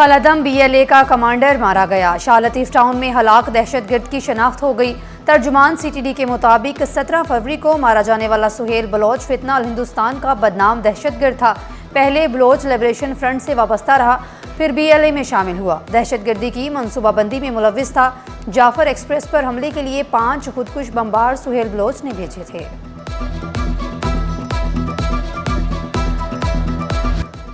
कालादम BLA का commander मारा गया। शाह लतीफ टाउन में हलाक दहशतगर्द की शनाख्त हो गई। तर्जुमान CTD के मुताबिक 17 फरवरी को मारा जाने वाला सुहेल बलोच फितना अल हिंदुस्तान का बदनाम दहशतगर्द था। पहले बलोच लिबरेशन फ्रंट से वाबस्ता रहा, फिर BLA में शामिल हुआ। दहशतगर्दी की मनसूबाबंदी में मुलव्विस था। जाफर एक्सप्रेस पर हमले के लिए 5 खुदकुश बमबार सुहेल बलोच ने भेजे थे।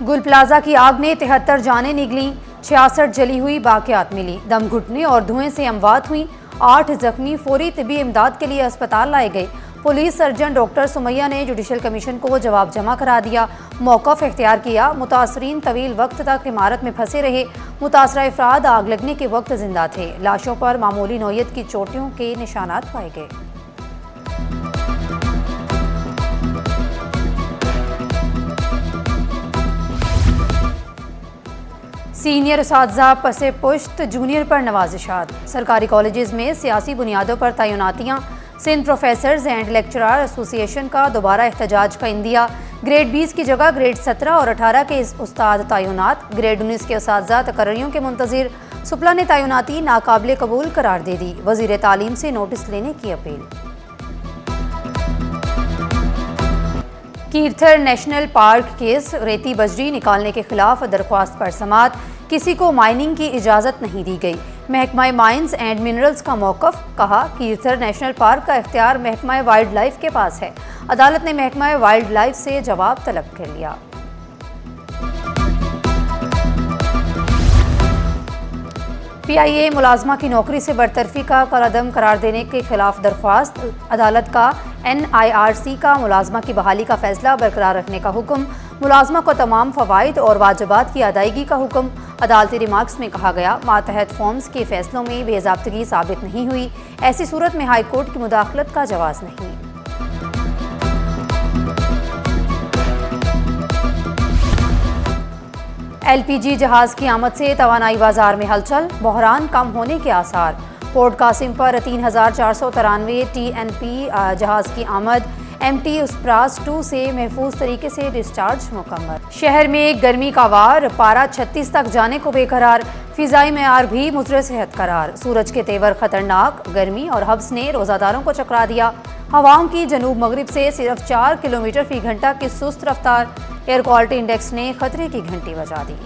गुल प्लाजा की आग ने 73 जानें निगली, 66 जली हुई बाकियात मिली। दम घुटने और धुएं से अमवात हुई। 8 जख्मी फौरी तिबी इमदाद के लिए अस्पताल लाए गए। पुलिस सर्जन डॉक्टर सुमैया ने जुडिशल कमीशन को जवाब जमा करा दिया। मौक़िफ़ इख्तियार किया। मुतासरीन तवील वक्त तक इमारत में फंसे रहे। मुतासरा अफराद आग लगने के वक्त जिंदा थे। लाशों पर मामूली नौयत की चोटों के निशानात पाए गए। सीनियर उसातिज़ा पसे पुश्त जूनियर पर नवाजिशात। सरकारी कॉलेजेस में सियासी बुनियादों पर तैनातियाँ। Sindh professors and lecturer association का दोबारा एहतजाज का इंदिया। ग्रेड 20 की जगह ग्रेड 17 और 18 के उस्ताद तैनात। ग्रेड 19 के उसातिज़ा तकर्रियों के मुंतज़िर। सुपला ने तैनाती नाकाबिले कबूल करार दे दी। वज़ीर तालीम से नोटिस लेने की appeal. Kirthar national park case, रेती बजरी निकालने के खिलाफ दरख्वास्त पर समाअत। किसी को माइनिंग की इजाज़त नहीं दी गई। महकमा माइंस एंड मिनरल्स का मौक़िफ़, कहा कीर्थर नेशनल पार्क का इख्तियार महकमा वाइल्ड लाइफ के पास है। अदालत ने महकमा वाइल्ड लाइफ से जवाब तलब कर लिया। PIA मुलाजमा की नौकरी से बरतरफी का कलअदम करार देने के खिलाफ दरख्वास्त। अदालत का NIRC का मुलाजमा की बहाली का फैसला बरकरार रखने का हुक्म। मुलाजमा को तमाम फ़वाइद और वाजिबात की अदायगी का हुक्म। अदालती रिमार्क्स में कहा गया, मातहत फॉर्म्स के फैसलों में बेज़ाब्तगी साबित नहीं हुई। ऐसी सूरत में हाई कोर्ट की मुदाखलत का जवाज़ नहीं। LPG जहाज़ की आमद से तवानाई बाजार में हलचल, बहरान कम होने के आसार। पोर्ट कासिम पर 3493 TNP जहाज़ की आमद। MT उसप्रास 2 से महफूज तरीके से डिस्चार्ज मुकम्मल। शहर में गर्मी का वार, पारा 36 तक जाने को बेकरार। फ़िज़ाई मेयार भी मुज़र सेहत करार। सूरज के तेवर खतरनाक, गर्मी और हब्स ने रोज़ादारों को चकरा दिया। हवाओं की जनूब मगरिब से सिर्फ 4 किलोमीटर फ़ी घंटा की सुस्त रफ्तार। एयर क्वालिटी इंडेक्स ने खतरे की घंटी बजा दी।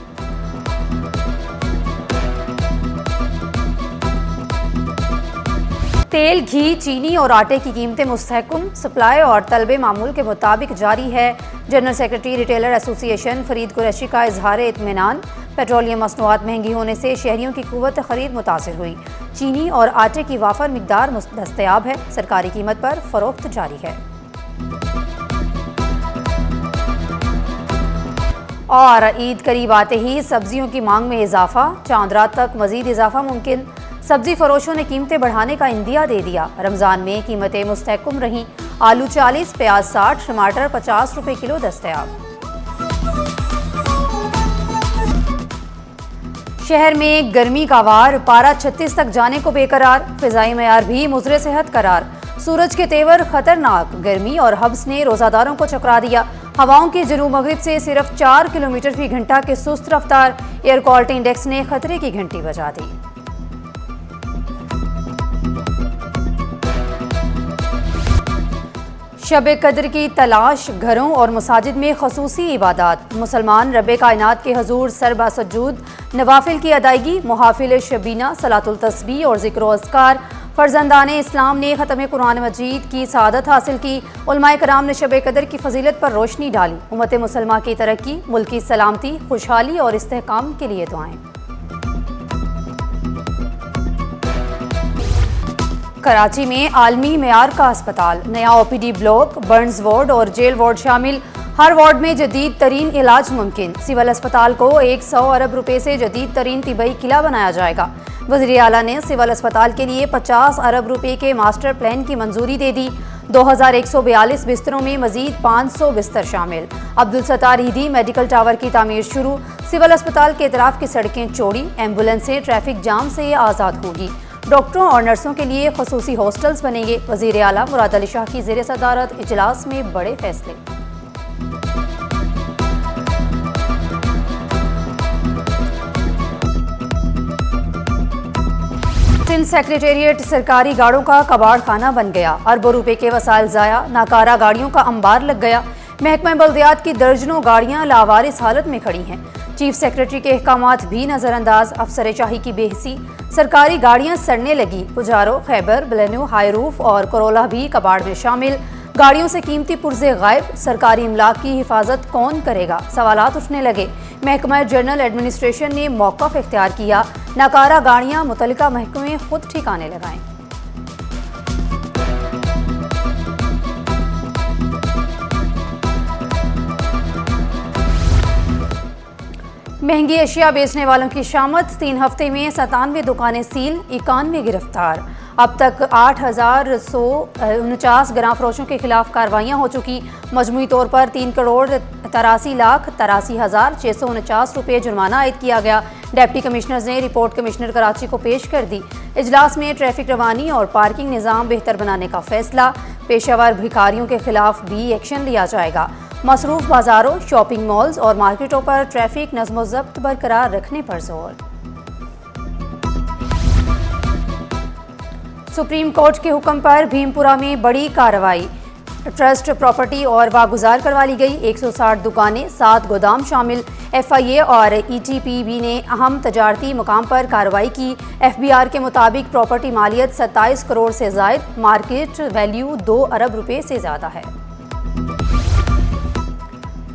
तेल, घी, चीनी और आटे की कीमतें मुस्तहकम। सप्लाई और तलबे मामूल के मुताबिक जारी है। General secretary retailer association Farid Qureshi का इजहार इत्मीनान। पेट्रोलियम मसनूआत महंगी होने से शहरियों की कुव्वत खरीद मुतासिर हुई। चीनी और आटे की वाफर मिकदार दस्तयाब है। सरकारी कीमत पर फरोख्त जारी है। और ईद करीब आते ही सब्जियों की मांग में इजाफा। चांद रात तक मजीद इजाफा मुमकिन। सब्जी फरोशों ने कीमतें बढ़ाने का इंदिया दे दिया। रमज़ान में कीमतें मुस्तहकम रहीं। आलू 40, प्याज 60, टमाटर 50 रुपये किलो दस्तयाब। शहर में गर्मी का वार, पारा 36 तक जाने को बेकरार। फ़िज़ाई मेयार भी मुज़र सेहत करार। सूरज के तेवर खतरनाक, गर्मी और हब्स ने रोज़ादारों को चकरा दिया। हवाओं के जनूब मगरिब से सिर्फ 4 किलोमीटर फ़ी घंटा के सुस्त रफ्तार। एयर क्वालिटी इंडेक्स ने खतरे की घंटी बजा दी। शब कद्र की तलाश, घरों और मसाजिद में खसूसी इबादत। मुसलमान रब कायनात के हजूर सरबा सजूद, नवाफिल की अदायगी, मुहाफिल शबीना, सलातुल तस्बीह और ज़िक्र अस्कार। फ़र्जंदाने इस्लाम ने ख़त्म कुरान मजीद की सआदत हासिल की। उलमाए कराम ने शब कद्र की फजीलत पर रोशनी डाली। उम्मत मुसलमा की तरक्की, मुल्क की सलामती, खुशहाली और इस्तेहकाम के लिए दुआएं। कराची में आलमी मेयार का अस्पताल, नया OPD ब्लॉक, बर्न्स वार्ड और जेल वार्ड शामिल। हर वार्ड में जदीद तरीन इलाज मुमकिन। सिविल अस्पताल को 100 अरब रुपए से जदीद तरीन तिबई किला बनाया जाएगा। वज़ीर आला ने सिविल अस्पताल के लिए 50 अरब रुपए के मास्टर प्लान की मंजूरी दे दी। 2142 बिस्तरों में मजीद 500 बिस्तर शामिल। अब्दुल सत्तार ईदी मेडिकल टावर की तामीर शुरू। सिविल अस्पताल के इतराफ की सड़कें चौड़ी। एम्बुलेंसें ट्रैफिक जाम से आज़ाद होगी। डॉक्टरों और नर्सों के लिए खसूसी हॉस्टल्स बनेंगे। वज़ीर आला मुराद अली शाह की ज़ेर सदारत इजलास में बड़े फैसले। सिंध सेक्रेटेरिएट सरकारी गाड़ों का कबाड़ खाना बन गया। अरबों रुपए के वसाइल जाया, नाकारा गाड़ियों का अंबार लग गया। महकमा बल्दियात की दर्जनों गाड़ियां लावारिस हालत में खड़ी हैं। चीफ सेक्रेटरी के अहकामात भी नजरअंदाज। अफसरशाही की बेहसी, सरकारी गाड़ियां सड़ने लगी। पुजारो, खैबर, बलेनो, हाईरूफ और करोला भी कबाड़ में शामिल। गाड़ियों से कीमती पुर्जे गायब। सरकारी इमलाक की हिफाजत कौन करेगा? सवालात उठने लगे। महकमा जनरल एडमिनिस्ट्रेशन ने मौक़िफ़ इख्तियार किया। नाकारा गाड़ियां मुतल्लिका महकमे खुद ठिकाने लगाएं। महंगी अशिया बेचने वालों की शामत। 3 हफ्ते में 97 दुकानें सील, 91 गिरफ्तार। अब तक 8,149 ग्राम फरोशों के खिलाफ कार्रवाइयाँ हो चुकी। मजमूई तौर पर 3,83,83,649 रुपये जुर्माना आयद किया गया। डिप्टी कमिश्नर्स ने रिपोर्ट कमिश्नर कराची को पेश कर दी। इजलास में ट्रैफिक रवानी और पार्किंग निज़ाम बेहतर बनाने का फैसला। पेशावर भिखारियों के खिलाफ भी एक्शन लिया जाएगा। मसरूफ बाजारों, शॉपिंग मॉल्स और मार्केटों पर ट्रैफिक नज़्म ज़ब्त बरकरार रखने पर जोर। सुप्रीम कोर्ट के हुक्म पर भीमपुरा में बड़ी कार्रवाई। ट्रस्ट प्रॉपर्टी और वागुजार करवा ली गई। 160 दुकानें, 7 गोदाम शामिल। FIA और ETPB ने अहम तजारती मुकाम पर कार्रवाई की। FBR के मुताबिक प्रॉपर्टी मालियत 27 करोड़ से ज़ायद, मार्केट वैल्यू 2 अरब रुपए से ज़्यादा है।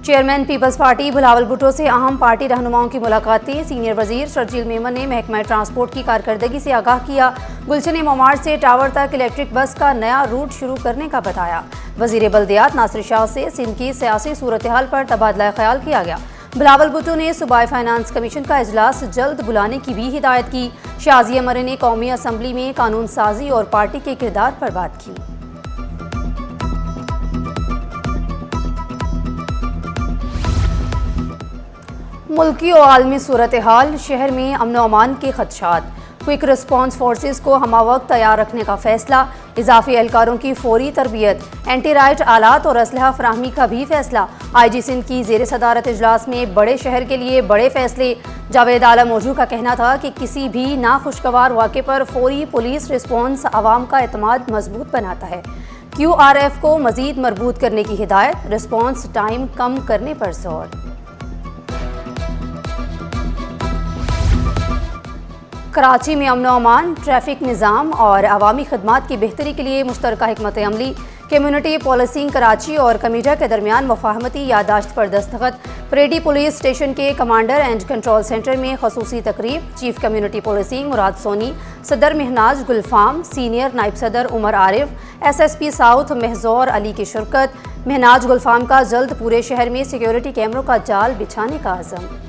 Chairman peoples party Bilawal Bhutto से अहम पार्टी रहनुमाओं की मुलाकातें। सीनियर वजीर शर्जील मेमन ने महकमा ट्रांसपोर्ट की कारकर्दगी से आगाह किया। गुलशन मोमार से टावर तक इलेक्ट्रिक बस का नया रूट शुरू करने का बताया। वजीर बल्दियात नासिर शाह से सिंध की सियासी सूरत हाल पर तबादला ख्याल किया गया। बिलावल भुट्टो ने सूबाई फाइनेंस कमीशन का इजलास जल्द बुलाने की भी हिदायत की। शाजिया मरे ने कौमी असम्बली में कानून साजी और पार्टी के किरदार पर बात की। मुल्की और आलमी सूरत हाल, शहर में अमन अमान के खदशात। क्विक रिस्पॉन्स फोर्सेस को हमावक्त तैयार रखने का फैसला। इजाफी एहलकारों की फौरी तरबियत। एंटी राइट आलात और असलहा फराहमी का भी फैसला। IG सिंध की जेर सदारत इजलास में बड़े शहर के लिए बड़े फैसले। जावेद आलम मौजू का कहना था कि किसी भी नाखुशगवार वाक़े पर फौरी पुलिस रिस्पॉन्स आवाम का एतमाद मजबूत बनाता है। QRF को मजीद मजबूत करने की हिदायत। रिस्पॉन्स टाइम कम करने पर जोर। कराची में अमन अमान, ट्रैफिक निज़ाम और अवामी खदमात की बेहतरी के लिए मुश्तरका हिकमत अमली। कम्यूनिटी पॉलिसिंग कराची और कमीडा के दरमियान मुफाहमती यादाश्त पर दस्तखत। परेडी पुलिस स्टेशन के कमांडर एंड कंट्रोल सेंटर में खसूसी तकरीब। चीफ कम्यूनिटी पॉलिसिंग मुराद सोनी, सदर महनाज गुलफाम, सीनियर नायब सदर उमर आरिफ, SSP साउथ महजोर अली की शिरकत। महनाज गुलफाम का जल्द पूरे शहर में सिक्योरिटी कैमरों का जाल बिछाने का अज़म।